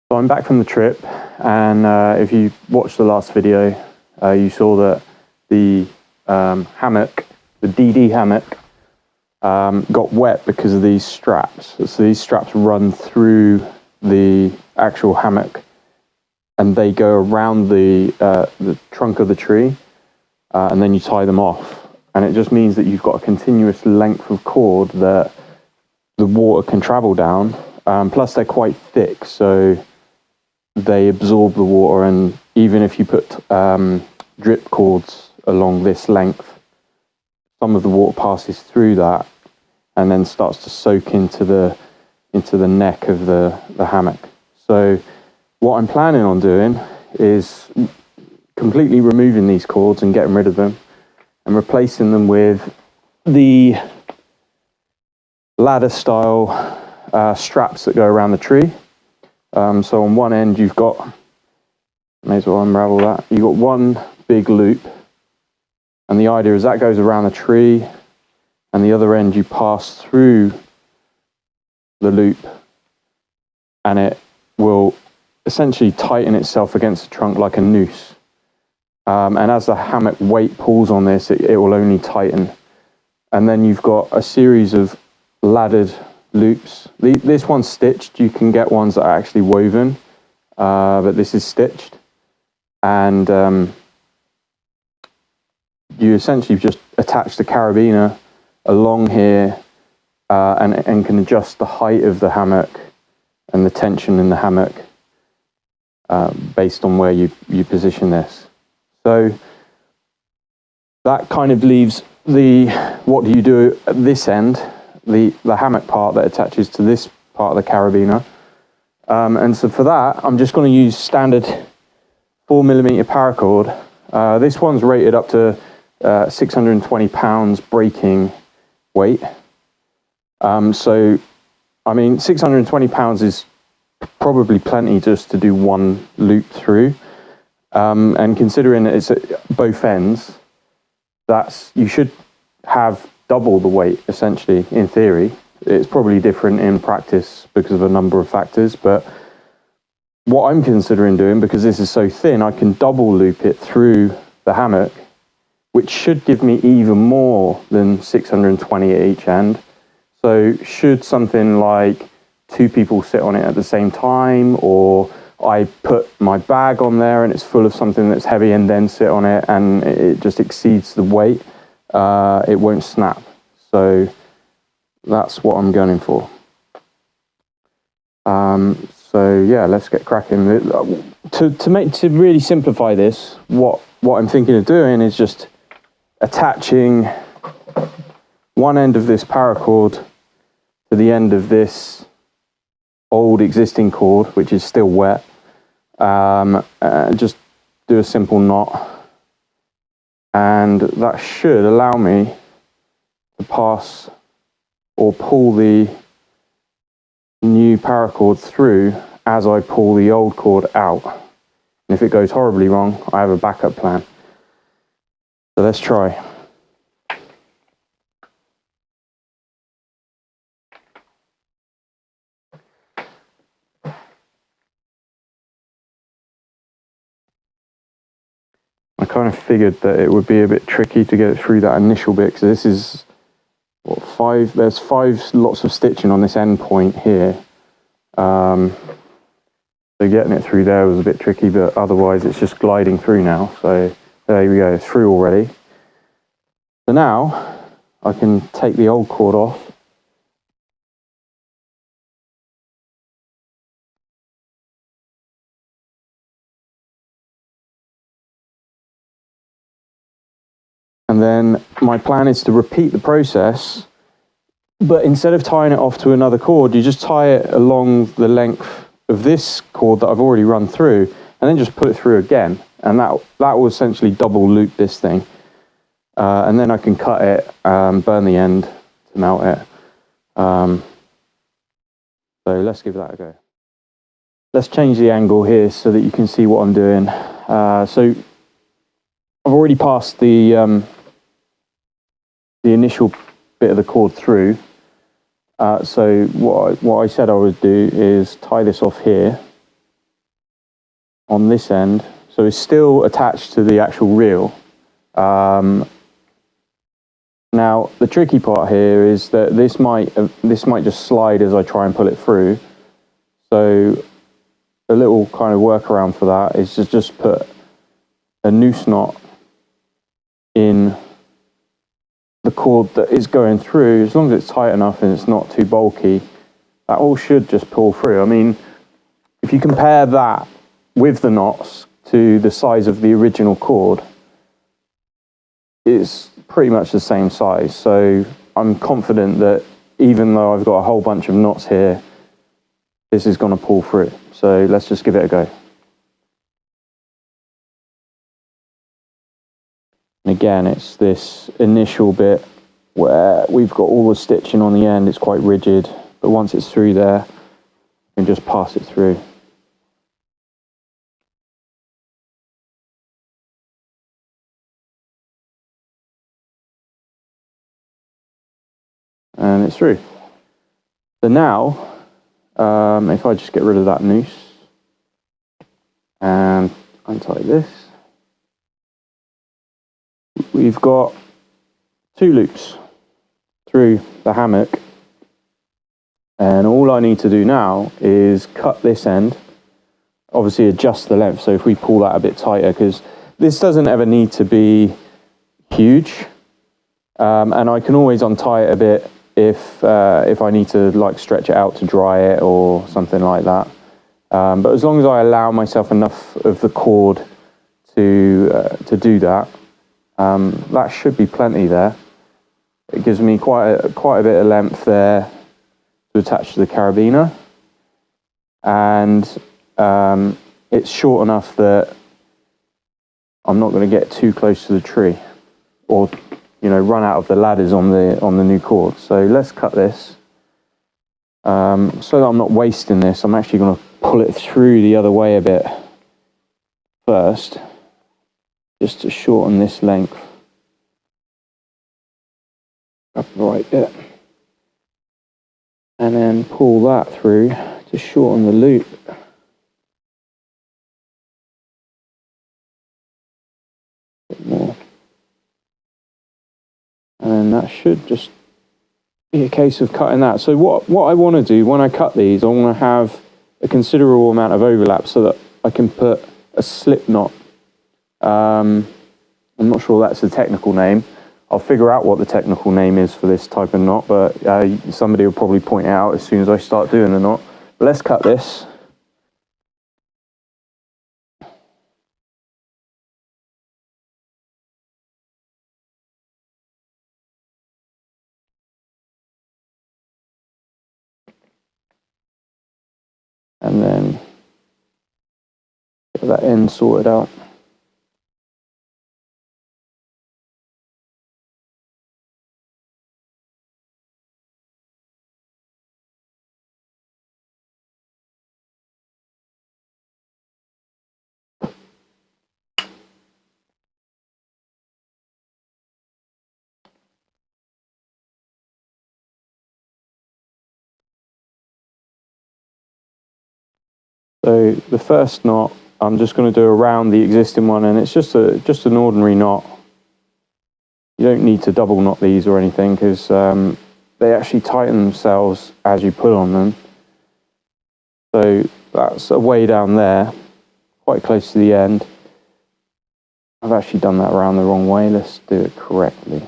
So I'm back from the trip, and if you watched the last video, you saw that the hammock, the DD hammock, got wet because of these straps. So these straps run through the actual hammock, and they go around the trunk of the tree, and then you tie them off. And it just means that you've got a continuous length of cord that the water can travel down. Plus they're quite thick, so they absorb the water, and even if you put drip cords along this length, some of the water passes through that and then starts to soak into the neck of the hammock. So what I'm planning on doing is completely removing these cords and getting rid of them and replacing them with the ladder style straps that go around the tree. So on one end you've got, may as well unravel that, you've got one big loop, and the idea is that goes around the tree, and the other end you pass through the loop, and it will essentially tighten itself against the trunk like a noose. And as the hammock weight pulls on this, it will only tighten. And then you've got a series of laddered loops. This one's stitched. You can get ones that are actually woven, but this is stitched. And you essentially just attach the carabiner along here, and can adjust the height of the hammock and the tension in the hammock based on where you position this. So that kind of leaves what do you do at this end, the hammock part that attaches to this part of the carabiner. And so for that, I'm just going to use standard 4mm paracord. This one's rated up to 620 pounds breaking weight. So, I mean, 620 pounds is probably plenty just to do one loop through. And considering that it's at both ends, you should have double the weight, essentially, in theory. It's probably different in practice because of a number of factors, but what I'm considering doing, because this is so thin, I can double loop it through the hammock, which should give me even more than 620 at each end. So should something like 2 people sit on it at the same time, or I put my bag on there and it's full of something that's heavy and then sit on it and it just exceeds the weight, it won't snap. So that's what I'm gunning for. So yeah, let's get cracking. To really simplify this, what I'm thinking of doing is just attaching one end of this paracord to the end of this old existing cord, which is still wet, and just do a simple knot, and that should allow me to pass or pull the new paracord through as I pull the old cord out. And if it goes horribly wrong, I have a backup plan. So let's try. I kind of figured that it would be a bit tricky to get it through that initial bit, because this is what, there's 5 lots of stitching on this end point here. So getting it through there was a bit tricky, but otherwise it's just gliding through now. So there we go, it's through already. So now I can take the old cord off. And then my plan is to repeat the process, but instead of tying it off to another cord, you just tie it along the length of this cord that I've already run through, and then just put it through again. And that will essentially double loop this thing. And then I can cut it, burn the end to melt it. So let's give that a go. Let's change the angle here so that you can see what I'm doing. So I've already passed the initial bit of the cord through. So what I said I would do is tie this off here, on this end. So it's still attached to the actual reel. Now, the tricky part here is that this might just slide as I try and pull it through. So a little kind of workaround for that is to just put a noose knot in the cord that is going through. As long as it's tight enough and it's not too bulky, that all should just pull through. I mean, if you compare that with the knots to the size of the original cord, it's pretty much the same size. So I'm confident that even though I've got a whole bunch of knots here, this is going to pull through. So let's just give it a go. And again, it's this initial bit where we've got all the stitching on the end. It's quite rigid, but once it's through there, you can just pass it through. And it's through. So now, if I just get rid of that noose and untie this, we've got 2 loops through the hammock, and all I need to do now is cut this end, obviously adjust the length. So if we pull that a bit tighter, because this doesn't ever need to be huge, and I can always untie it a bit if I need to like stretch it out to dry it or something like that. But as long as I allow myself enough of the cord to do that, that should be plenty there. It gives me quite a bit of length there to attach to the carabiner, and it's short enough that I'm not going to get too close to the tree, or run out of the ladders on the new cord. So let's cut this. So that I'm not wasting this, I'm actually going to pull it through the other way a bit first, just to shorten this length up the right bit, and then pull that through to shorten the loop. A bit more. And then that should just be a case of cutting that. So what I want to do when I cut these, I want to have a considerable amount of overlap so that I can put a slip knot. I'm not sure that's the technical name. I'll figure out what the technical name is for this type of knot, but somebody will probably point it out as soon as I start doing the knot. But let's cut this. And then get that end sorted out. So the first knot, I'm just going to do around the existing one, and it's just an ordinary knot. You don't need to double knot these or anything, because they actually tighten themselves as you pull on them. So that's a way down there, quite close to the end. I've actually done that around the wrong way. Let's do it correctly.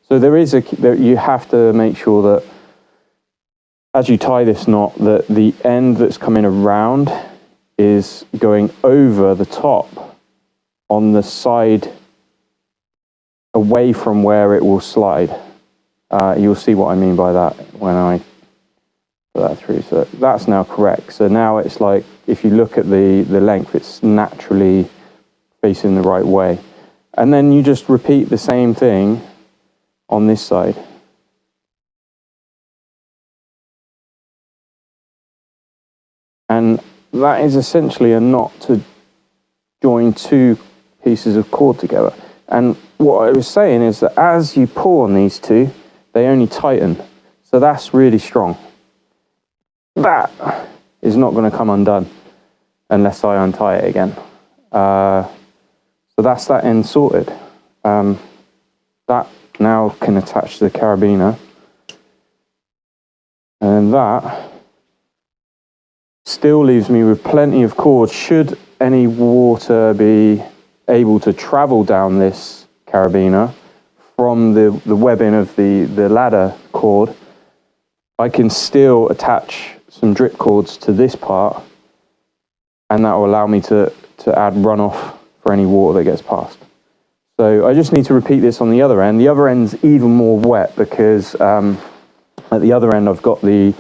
So you have to make sure that as you tie this knot, that the end that's coming around is going over the top on the side away from where it will slide. You'll see what I mean by that when I put that through. So that's now correct. So now it's like, if you look at the length, it's naturally facing the right way. And then you just repeat the same thing on this side. And that is essentially a knot to join 2 pieces of cord together. And what I was saying is that as you pull on these 2, they only tighten. So that's really strong. That is not going to come undone unless I untie it again. So that's that end sorted. That now can attach to the carabiner, and that still leaves me with plenty of cord should any water be able to travel down this carabiner from the webbing of the ladder cord. I can still attach some drip cords to this part, and that will allow me to add runoff for any water that gets past. So I just need to repeat this on the other end. The other end's even more wet because at the other end I've got the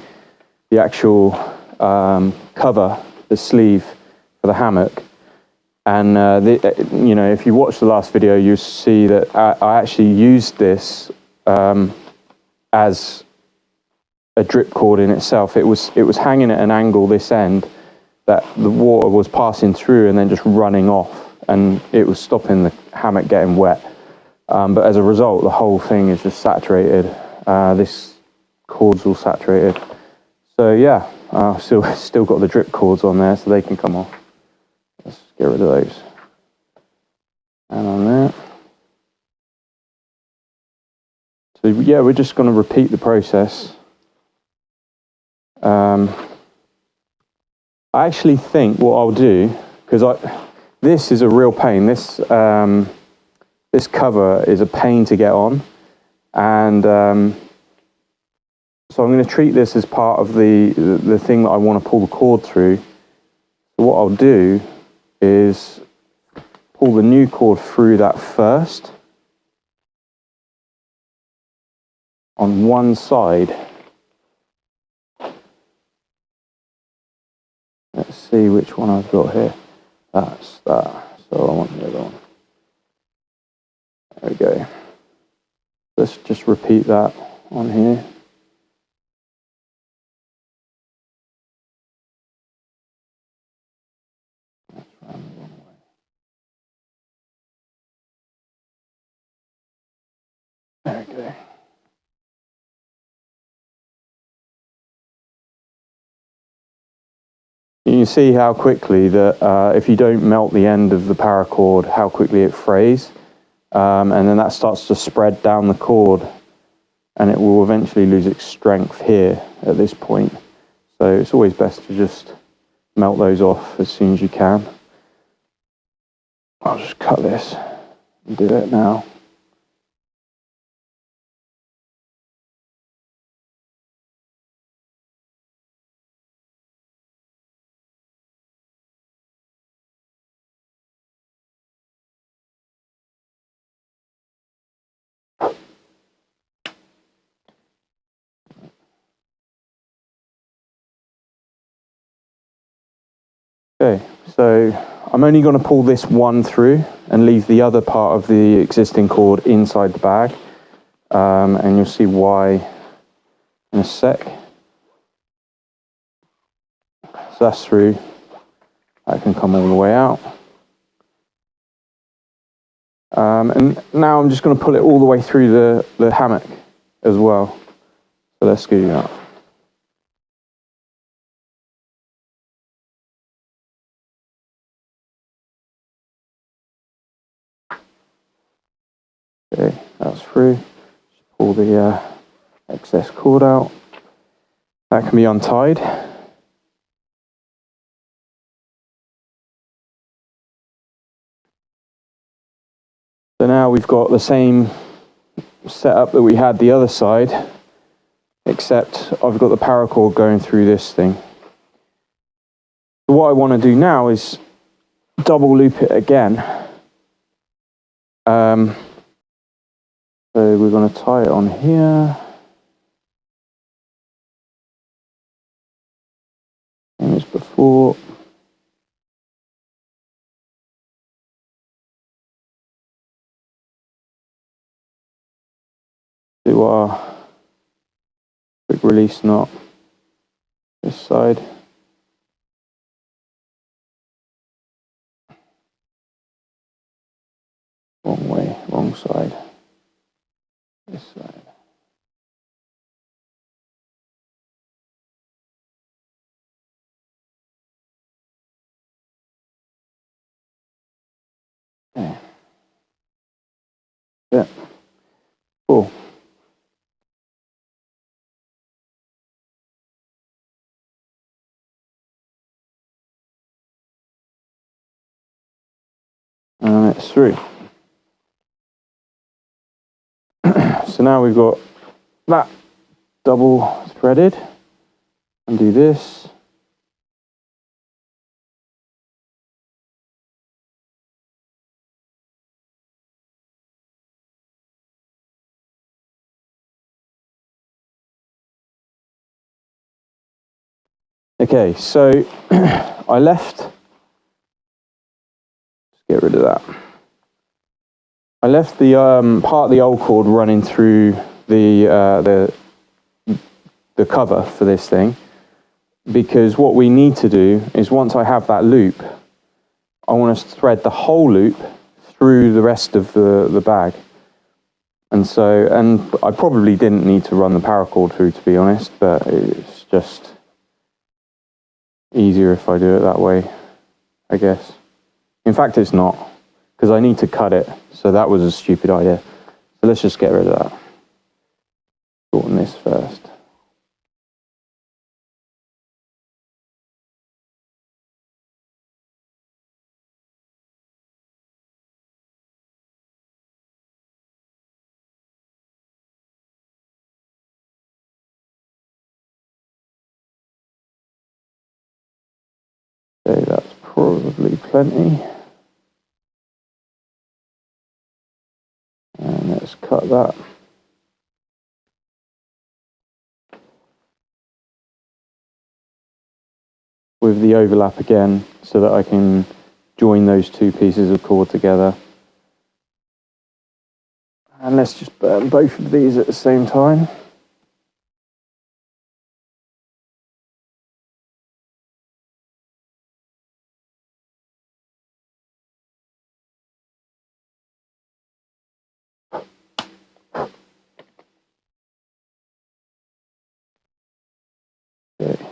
actual cover, the sleeve for the hammock. And you know, if you watch the last video, you see that I actually used this as a drip cord in itself. It was hanging at an angle this end that the water was passing through and then just running off, and it was stopping the hammock getting wet. But as a result, the whole thing is just saturated. This cord's all saturated. So yeah, I've still got the drip cords on there, so they can come off. Let's get rid of those. And on there. So yeah, we're just going to repeat the process. I actually think what I'll do, because this is a real pain. This this cover is a pain to get on, and so I'm going to treat this as part of the thing that I want to pull the cord through. So what I'll do is pull the new cord through that first on one side. Let's see which one I've got here. That's that. So I want the other one. There we go. Let's just repeat that on here. That's round the wrong way. There we go. You can see how quickly that if you don't melt the end of the paracord, how quickly it frays, and then that starts to spread down the cord, and it will eventually lose its strength here at this point. So it's always best to just melt those off as soon as you can. I'll just cut this and do it now. Okay, so I'm only going to pull this one through and leave the other part of the existing cord inside the bag, and you'll see why in a sec. So that's through. That can come all the way out. And now I'm just going to pull it all the way through the hammock as well. So let's do that. Okay, that's through. Just pull the excess cord out. That can be untied. So now we've got the same setup that we had the other side, except I've got the paracord going through this thing. So what I want to do now is double loop it again. So we're going to tie it on here. Same as before. Do our quick release knot this side. Wrong way, wrong side. This side. Okay. Yeah. Cool. And it's through. So now we've got that double threaded. Undo this. Okay, so I left. Let's get rid of that. I left the part of the old cord running through the cover for this thing, because what we need to do is, once I have that loop, I want to thread the whole loop through the rest of the bag. And so, and I probably didn't need to run the paracord through, to be honest, but it's just easier if I do it that way, I guess. In fact, it's not, because I need to cut it, so that was a stupid idea. So let's just get rid of that. Shorten this first. Okay, that's probably plenty. And let's cut that. With the overlap again, so that I can join those two pieces of cord together. And let's just burn both of these at the same time. Okay.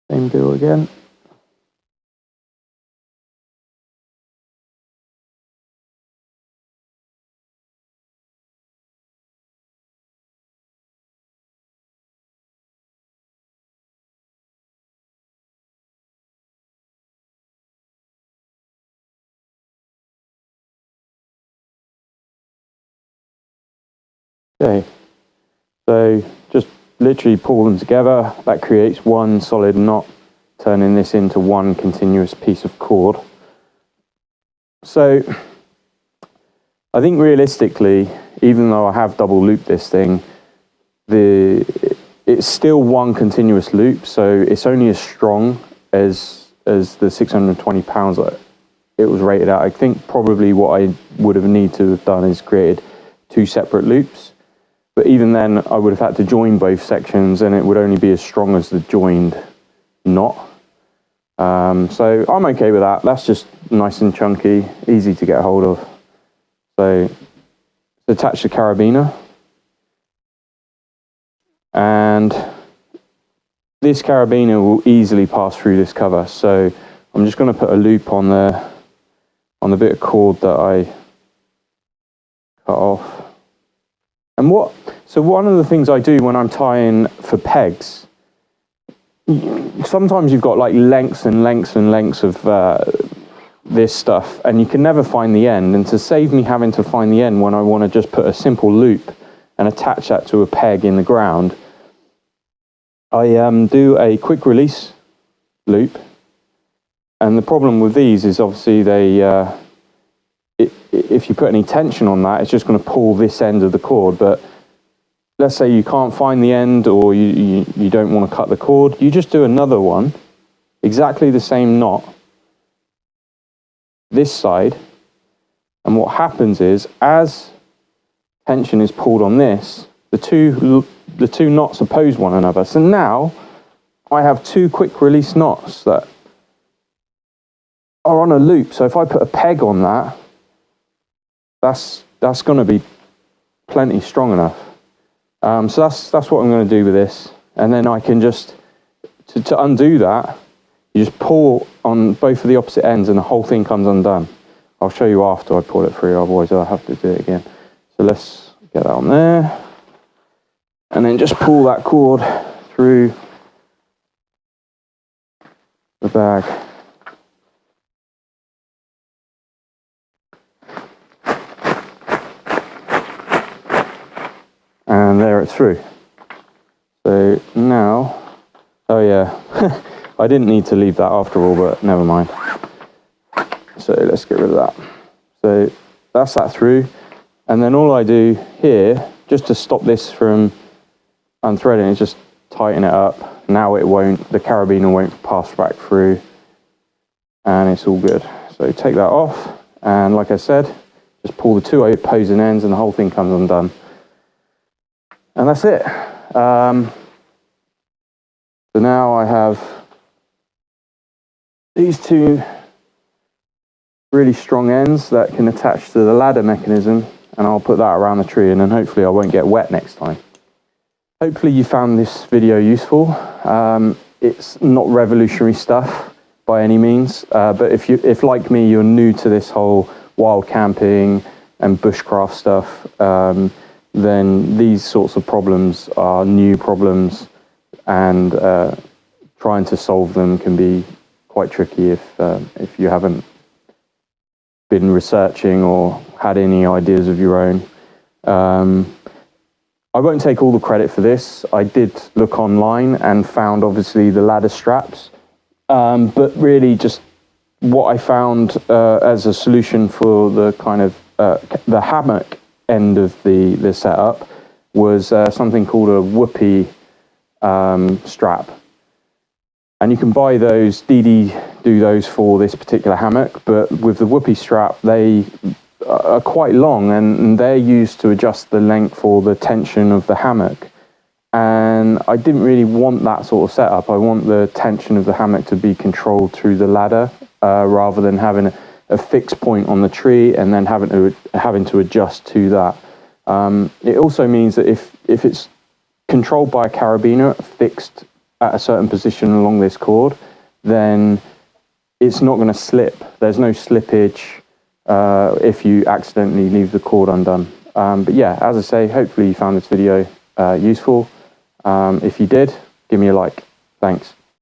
Same deal again. Okay, so just literally pull them together. That creates one solid knot, turning this into one continuous piece of cord. So I think realistically, even though I have double looped this thing, it's still one continuous loop, so it's only as strong as the 620 pounds that it was rated at. I think probably what I would have needed to have done is created two separate loops. But even then, I would have had to join both sections, and it would only be as strong as the joined knot. So I'm okay with that. That's just nice and chunky, easy to get hold of. So attach the carabiner. And this carabiner will easily pass through this cover. So I'm just going to put a loop on the bit of cord that I cut off. And so one of the things I do when I'm tying for pegs, sometimes you've got like lengths and lengths and lengths of this stuff, and you can never find the end. And to save me having to find the end when I want to just put a simple loop and attach that to a peg in the ground, I do a quick release loop. And the problem with these is obviously if you put any tension on that, it's just going to pull this end of the cord. But let's say you can't find the end, or you don't want to cut the cord, you just do another one, exactly the same knot, this side. And what happens is, as tension is pulled on this, the two knots oppose one another. So now I have two quick release knots that are on a loop. So if I put a peg on that, that's going to be plenty strong enough. So that's what I'm going to do with this. And then I can just, to undo that, You just pull on both of the opposite ends and the whole thing comes undone. I'll show you after I pull it through, otherwise I'll have to do it again. So let's get that on there. And then just pull that cord through the bag. And there it's through. So now, oh yeah, I didn't need to leave that after all, but never mind. So let's get rid of that. So that's that through. And then all I do here, just to stop this from unthreading, is just tighten it up. Now it won't, the carabiner won't pass back through, and it's all good. So take that off, and like I said, just pull the two opposing ends and the whole thing comes undone. And that's it. So now I have these two really strong ends that can attach to the ladder mechanism, and I'll put that around the tree, and then hopefully I won't get wet next time. Hopefully you found this video useful. It's not revolutionary stuff by any means, but if like me, you're new to this whole wild camping and bushcraft stuff, then these sorts of problems are new problems, and trying to solve them can be quite tricky if you haven't been researching or had any ideas of your own. I won't take all the credit for this. I did look online and found obviously the ladder straps, but really just what I found as a solution for the kind of the hammock end of the setup was something called a whoopee strap. And you can buy those, DD do those for this particular hammock, but with the whoopee strap, they are quite long, and they're used to adjust the length or the tension of the hammock. And I didn't really want that sort of setup. I want the tension of the hammock to be controlled through the ladder, rather than having a fixed point on the tree and then having to adjust to that. It also means that if it's controlled by a carabiner fixed at a certain position along this cord, then it's not going to slip. There's no slippage if you accidentally leave the cord undone. But yeah, as I say, hopefully you found this video useful. If you did, give me a like. Thanks.